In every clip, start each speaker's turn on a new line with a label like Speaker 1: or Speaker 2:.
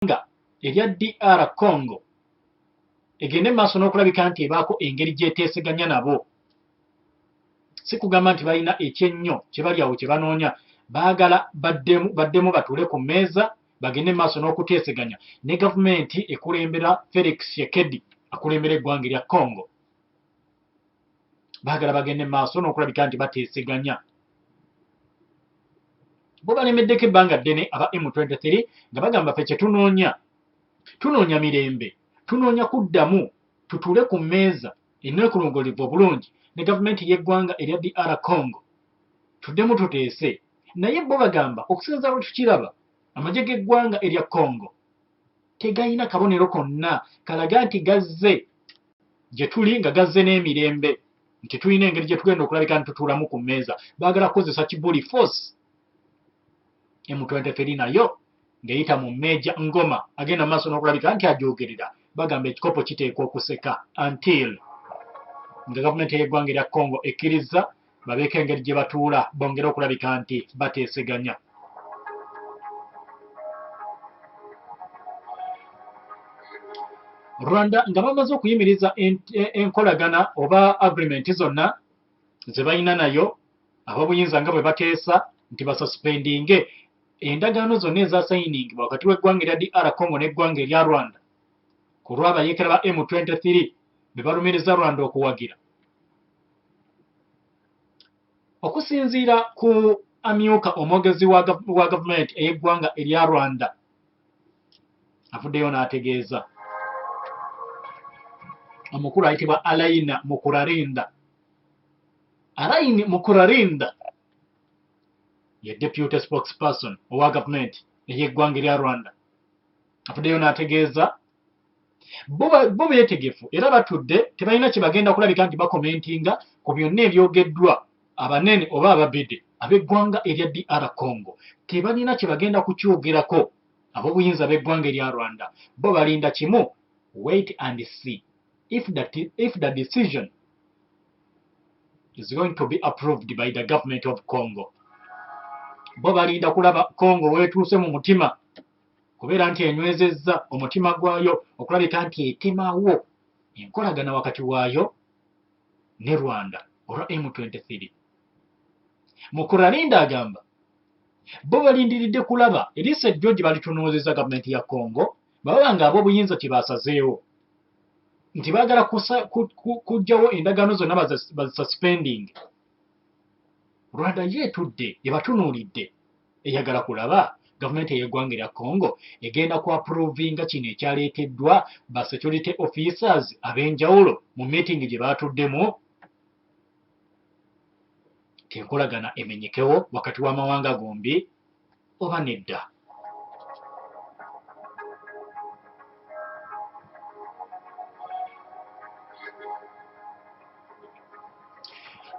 Speaker 1: erya DR Congo egende maaso n'okulabika nti ebaako engeri gy'eteeseganya nabo. Si kugamba nti balina ekyennyo kye bali awo kye banoonya, baagala baddemu batuule ku mmeeza bagende maaso n'okuteeseganya ne gavumenti ekulembera Felix Tshisekedi akulembera eggwanga erya Congo. Baagala bagende maaso n'okulabika nti bateeseganya. Bo balemeddeko ebbanga ddene aba M23 nga bagamba ffe kye tunoonya mirembe, tunoonya kuddamu tutuule ku mmeeza enneekulungirivu obulungi ne gavumenti y'eggwanga erya DR Congo tuddemu tuteese. Naye bo bagamba okusinza bwe tukiraba amagye g'eggwanga erya Congo tegayina kabonero konna kalaga nti gazze gye tuli nga gazze n'emirembe, nti tulina engeri gye tugenda okulabika nti tutuulamu ku mmeeza. Baagala kukozesa kibuli force. M23 nayo ng'eyita mu Meja Ngoma agenda mu maaso n'okulabika nti ajoogerera. Bagamba ekikopo kiteekwa okuseka until nga gavumenti y'eggwanga erya Congo ekkiriza babeeko engeri gye batuula bongere okulabika nti bateeseganya. Rwanda nga bamaze okuyimiriza enkolagana oba agreement zonna ze balina nayo, ab'obuyinza nga bwe bateesa nti basuspendinge endagaano zonna ezasayiningibwa wakati w'eggwanga erya DR Congo n'eggwanga erya Rwanda ku lw'abayeekera ba M23 be balumiriza Rwanda okuwagira. Okusinziira ku amyuka omwogezi wa gavumenti ey'eggwanga erya Rwanda avuddeyo n'ategeeza. Omukulu ayitibwa Alain Mukurarinda ye deputy spokesperson owa gavumenti ey'eggwanga erya Rwanda avuddeyo n'ategeeza bo beetegefu era batudde tebalina kye bagenda kulabika nti bakomentinga ku byonna ebyogeddwa abanene oba ababede ab'eggwanga erya DR Congo. Tebalina kye bagenda kukyogerako ab'obuyinza b'eggwanga erya Rwanda. Bo balinda kimu, wait and see if the decision is going to be approved by the government of Congo. Bo balinda kulaba Congo weetuuse mu mutima kubeera nti enywezezza omutima gwayo okulabika nti etemawo enkolagana wakati waayo ne Rwanda olwa M23. Mukurarinda agamba bo balindiridde kulaba eriisa ejjo gye balitunoozeza gavumenti ya Congo baba nga ab'obuyinza kye basazeewo nti baagala kuggyawo endagaano zonna bazisuspending. Rwanda yeetudde ebatunuulidde eyagala kulaba gavumenti ey'eggwanga erya Congo egenda ku approvinga kino ekyaleeteddwa ba security officers ab'enjawulo mu meeting gye baatuddemu tenkolagana emenyekewo wakati w'amawanga gombi oba nedda.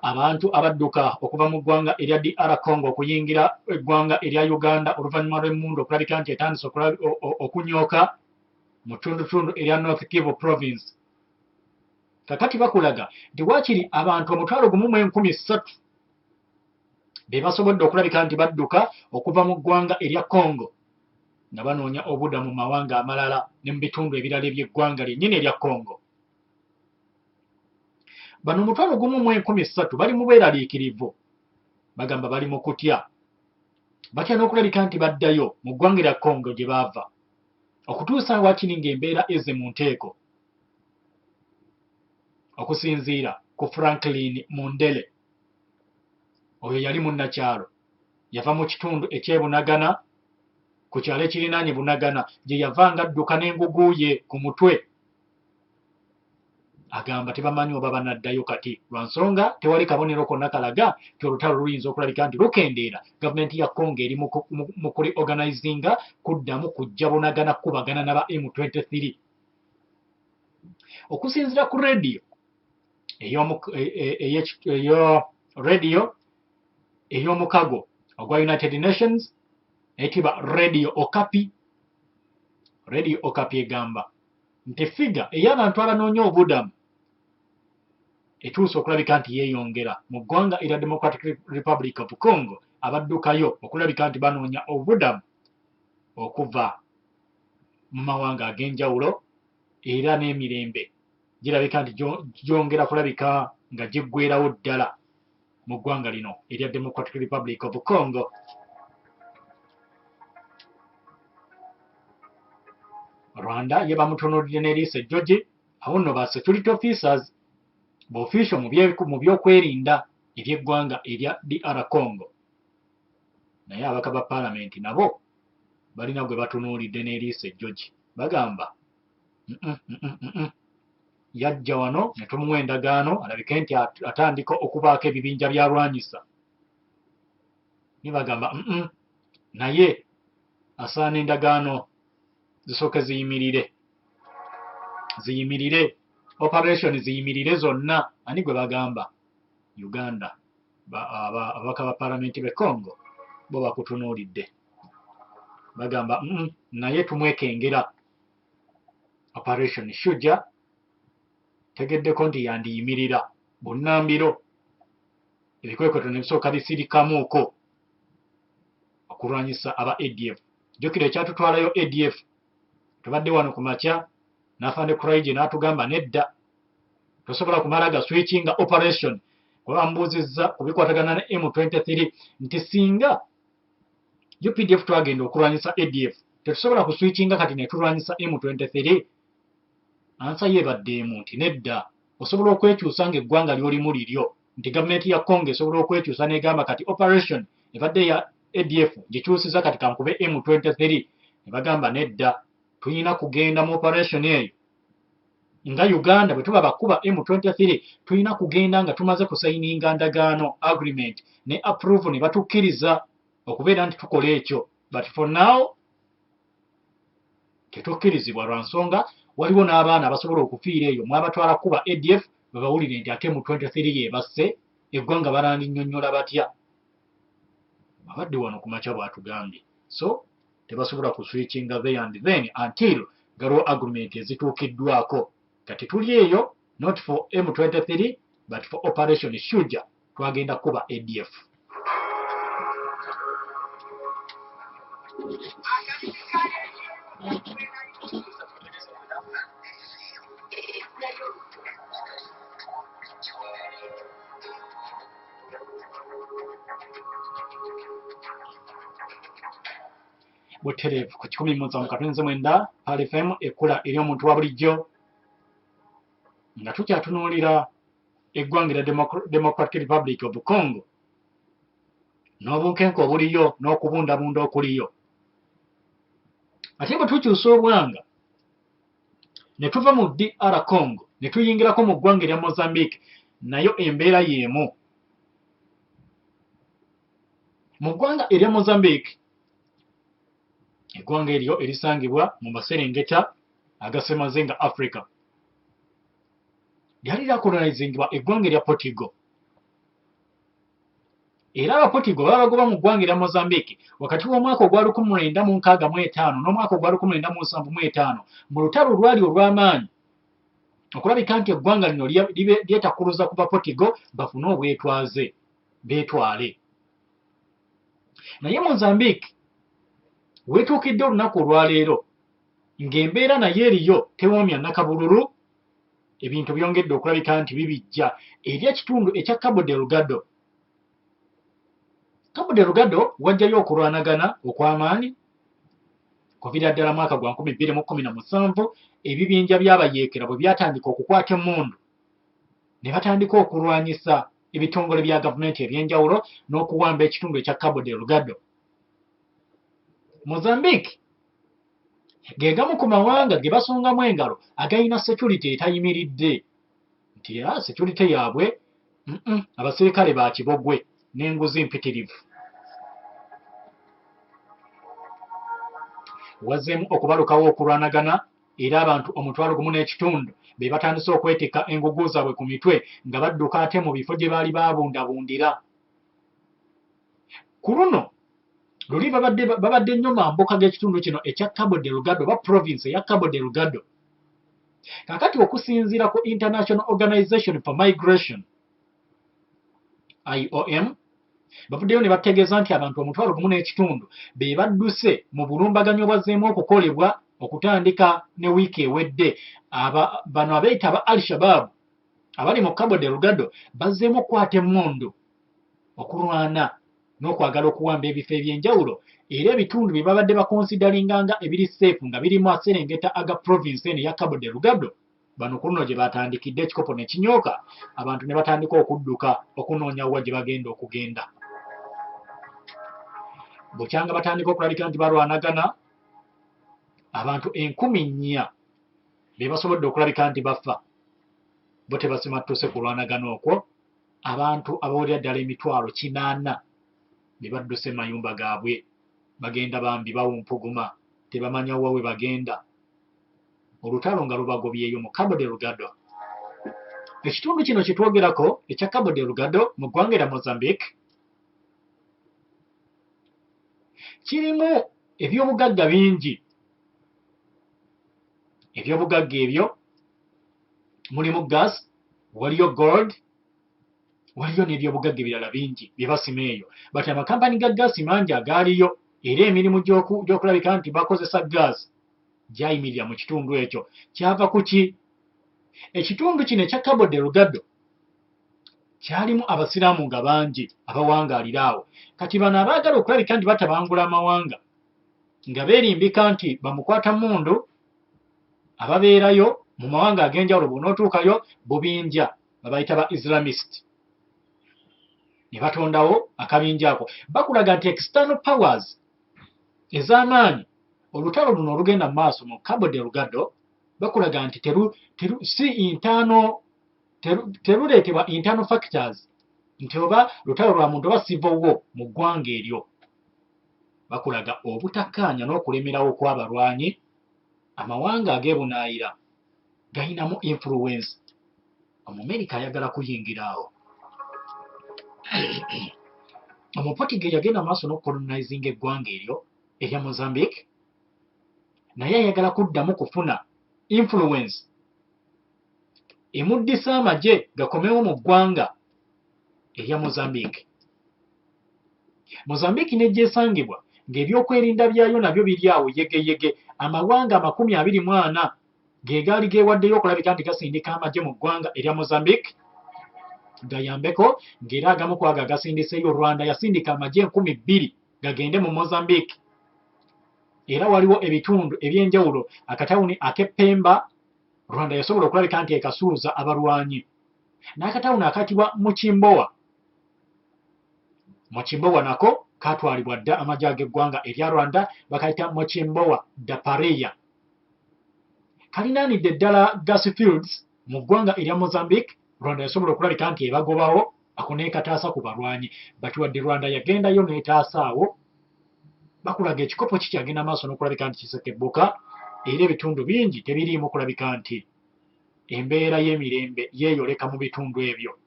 Speaker 1: Abantu abadduka okuva mu ggwanga erya DR Congo okuyingira eggwanga erya Uganda oluvannyuma lw'emmundu okulabika nti etandise okunyooka mu ttundutundu erya North Kivu province. Kakati bakulaga nti waakiri abantu 1,300,000 be basobodde okulabika nti badduka okuva mu ggwanga erya Congo nga banoonya obudda mu mawanga amalala ne mu bitundu ebirala eby'eggwanga lyennyini erya Congo. Bano 1,300,000 bali mu bweraliikirivu. Bagamba bali mu kutya. Batya n'okulabika nti baddayo mu ggwanga erya Congo gye baava okutuusa waakiri ng'embeera ezze mu nteeko. Okusinziira ku Franklin Mundele, oyo yali munnakyalo yava mu kitundu eky'ebunagana ku kyalo ekirinaanye bunagana gye yavanga adduka n'engugu ye ku mutwe. Agamba tebamanyi oba banaddayo kati lwa nsonga tewali kabonero konna kalaga nti olutalo luyinza okulabika nti lukendeera. Gavumenti ya Congo eri mu kuli organizinga kuddamu kujja bunagana kubagana n'aba M23. Okusinziira ku rediyo ey'omukago ogwa United Nations eyitibwa Radio Okapi egamba nti figa ey'abantu abanoonya obudamu etuuse okulabika nti yeeyongera mu ggwanga erya Democratic Republic of Congo abaddukayo okulabika nti banoonya obudamu okuva mu mawanga ag'enjawulo era n'emirembe girabika nti gyongera kulabika nga giggweerawo ddala mu ggwanga lino erya Democratic Republic of Congo. Rwanda ye bamutunuulidde ne liisa ejjogi awo nno ba security officers b'official mu by'okwerinda eby'eggwanga erya DR Congo. Naye abaka ba paalamenti nabo balina gwe batunuulidde ne liisa ejjogi bagamba yajja wano ne tumuwa endagaano alabike nti atandika okubaako ebibinja byalwanyisa. Ne bagamba naye asaana endagaano zisooke ziyimirire operation ziyimirire zonna. Ani gwe bagamba? Uganda. Ababaka ba paalamenti b'e Congo bo bakutunuulidde bagamba naye tumwekengera operation Shujja tegeddeko nti yandiyimirira bunnambiro ebikwekweto ne bisooka bisirikamuuko okulwanyisa aba ADF. Jjukira ekyatutwalayo ADF tubadde wano ku makya n'afande Kuraije n'atugamba nedda tosobola kumala ga switchinga operation. Kuba bamubuuzizza ku bikwatagana ne M23 nti singa UPDF twagenda okulwanyisa ADF tetusobola kuswitchinga kati ne tulwanyisa M23. Ansa yebadde emu nti nedda osobola okwekyusa ng'eggwanga ly'olimu liryo, nti gavumenti ya Congo esobola okwekyusa n'egamba kati operation ebadde ya ADF gikyusiza kati kankube M23. Ne bagamba nedda tulina kugenda mu operation eyo nga Uganda bwe tuba bakuba M23 tulina kugenda nga tumaze kusayininga ndagaano agreement ne approve ne batukkiriza okubeera nti tukola ekyo. But for now tetukkirizibwa lwa nsonga waliwo n'abaana abasobola okufiira eyo mwabatwala kuba ADF babawulire nti ate M23 yebasse eggwanga balandinyonnyola batya. Abadde wano ku makya bw'atugambye. So tebasobola kuswitchinga there and then until galiwo agreement ezituukiddwako. Kati tuli eyo not for M23 but for operation Shujja twagenda kuba ADF. Butereevu ku 107.9 Pal FM ekkula eri omuntu wa bulijjo nga tukyatunuulira eggwanga erya Democratic Republic of Congo n'obunkenke obuliyo n'okubundabunda okuliyo. Ate bwe tukyusa obwanga ne tuva mu DR Congo ne tuyingirako mu ggwanga erya Mozambique nayo embeera y'emu. Mu ggwanga erya Mozambique eggwanga eryo erisangibwa mu maserengeta agasemaze nga Africa lyali lyakolonizingibwa eggwanga erya Portugal. Era Abaportugal babagoba mu ggwanga erya Mozambique wakati w'omwaka ogwa 1965 n'omwaka ogwa 1975 mu lutalo lwali olw'amaanyi okulabika nti eggwanga lino lyetakuluza ku Baportugal bafune obwetwaze beetwale. Naye Mozambique weetuukidde olunaku olwaleero ng'embeera naye eriyo tewoomya nakabululu, ebintu byongedde okulabika nti bibijja eri ekitundu ekya Cabo Delgado. Cabo Delgado wajjayo okulwanagana okw'amaanyi kuviira ddala mwaka gwa 2017 ebibinja by'abayekera bwe byatandika okukwata emmundu ne batandika okulwanyisa ebitongole bya gavumenti eby'enjawulo n'okuwamba ekitundu ekya Cabo Delgado. Mozambique ge gamu ku mawanga ge basongamu engalo agayina security etayimiridde nti security yaabwe abasirikale ba kibogwe n'enguzi mpitirivu. Wazzeemu okubalukawo okulwanagana era abantu 1,500 be batandise okwetikka engugu zaabwe ku mitwe nga badduka ate mu bifo gye baali baabundabundira. Ku luno luli babadde nnyo mambuka g'ekitundu kino ekya Cabo Delgado ba province eya Cabo Delgado. Kakati okusinziira ku International Organization for Migration IOM bavuddeyo ne bategeeza nti abantu 1,500 be badduse mu bulumbaganyo bwazzeemu okukolebwa okutandika ne wiiki ewedde bano abeeyita aba Al-Shabaab abali mu Cabo Delgado bazzeemu okukwata emmundu okulwana n'okwagala okuwamba ebifo eby'enjawulo era ebitundu bye babadde bakonsidaringanga ebiri seefu nga birimu aserengeta aga province eno eya Cabo Delgado. Bano ku nno gye batandikidde ekikopo ne kinyooka, abantu ne batandika okudduka okunoonya wa gye bagenda okugenda. Bukyanga batandika okulabika nti balwanagana, abantu 4,000 be basobodde okulabika nti bafa, bo tebasimattuse kulwanagana okwo. Abantu abawulira ddala 80,000 be badduse mayumba gaabwe, bagenda bambi bawumpuguma, tebamanya wa we bagenda. Olutalo nga lubagobyeyo mu Cabo Delgado. Ekitundu kino kye twogerako ekya Cabo Delgado mu ggwanga erya Mozambique kirimu ebyobugagga bingi. Ebyobugagga ebyo mulimu gas, waliyo gold, waliyo n'ebyobugagga ebirala bingi bye basima eyo. Bati amakampani ga gaasi mangi agaaliyo era emirimu gy'okulabika nti bakozesa gaasi gyayimirira mu kitundu ekyo. Kyava ku ki? Ekitundu kino ekya Cabo Delgado kyalimu abasiraamu nga bangi abawangaalira awo. Kati bano abaagala okulabika nti batabangula amawanga nga beerimbika nti bamukwata mmundu ababeerayo mu mawanga ag'enjawulo bw'onootuukayo bubinja babayita ba Islamist. Ne batondawo akabinja ako. Bakulaga nti external powers ez'amaanyi olutalo luno olugenda mu maaso mu Cabo Delgado bakulaga nti teruleetebwa internal factors nti oba lutalo lwa muntu oba civil war mu ggwanga eryo. Bakulaga obutakkaanya n'okulemerawo kw'abalwanyi amawanga ag'ebunaayira gayinamu influence. Omumerika ayagala kuyingira awo. Omuportugal yagenda maaso n'okukolonizinga eggwanga eryo erya Mozambique, naye ayagala kuddamu kufuna influence emuddisa amagye gakomewo mu ggwanga erya Mozambique. Mozambique n'egyesangibwa ng'ebyokwerinda byayo nabyo biri awo yegeyege. Amawanga 24 ge gaali geewaddeyo okulabika nti gasindika amagye mu ggwanga erya Mozambique gayambeko, ng'era agamu ku ago agasindiseeyo Rwanda yasindika amagye 2,000 gagende mu Mozambique. Era waliwo ebitundu eby'enjawulo akatawuni ak'Epemba Rwanda yasobola okulabika nti ekasuuza abalwanyi, n'akatawuni akatibwa Mukimbowa nako katwalibwa dda amagye ag'eggwanga erya Rwanda bakayita Mukimbowa da Pareya. Kalinaanidde ddala gas fields mu ggwanga erya Mozambique. Rwanda yasobola okulabika nti ebagobawo ako n'ekataasa ku balwanyi. Batiwadde Rwanda yagendayo n'etaasa awo. Bakulaga ekikopo kikyagenda maaso n'okulabika nti kisekebbuka era ebitundu bingi tebiriimu kulabika nti embeera y'emirembe yeeyoleka mu bitundu ebyo.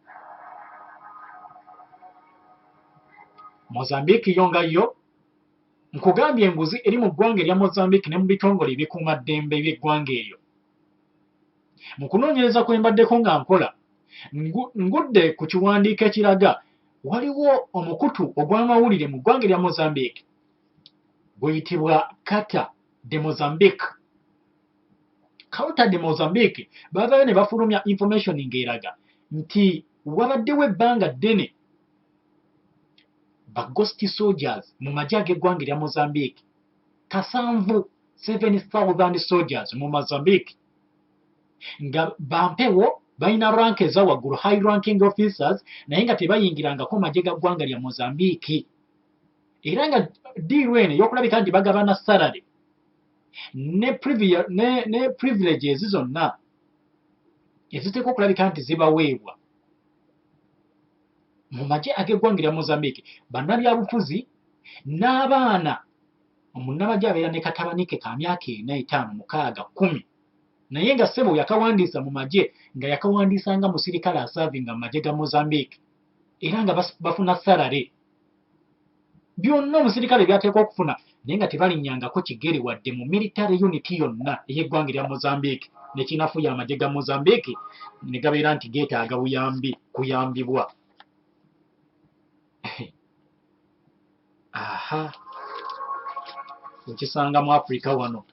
Speaker 1: Mozambique yo nga yo nkugambye enguzi eri mu ggwanga erya Mozambique ne mu bitongole ebikuumaddembe by'eggwanga eryo. Mu kunoonyereza kwe mbaddeko nga nkola ngudde ku kiwandiiko ekiraga waliwo omukutu ogw'amawulire mu ggwanga erya Mozambique guyitibwa Carta de Mozambique. Carta de Mozambique baavayo ne bafulumya information ng'eraga nti wabaddewo ebbanga ddene ba ghost soldiers mu magye ag'eggwanga erya Mozambique 7,000 soldiers mu Mozambique nga bampewo balina rank eza waggulu, high ranking officers, naye nga tebayingirangako magye ga ggwanga lya Mozambique. Era nga diiru eno ey'okulabika nti bagabana salary ne privileges zonna eziteekwa okulabika nti zibaweebwa mu magye ag'eggwanga erya Mozambique. Bannabyabufuzi n'abaana omunnamagye abeera ne katabanike ka myaka 4, 5, 6, 10, naye nga ssebo yakawandiisa mu magye nga yakawandiisa nga musirikale asaavinga mu magye ga Mozambique era nga bafuna salary. Byonna omusirikale byateekwa okufuna naye nga tebalinnyangako kigere wadde mu military unit yonna ey'eggwanga erya Mozambique. Ne kinafuya amagye ga Mozambique ne gabeera nti geetaaga kuyambibwa. Aha, okisanga mu Africa wano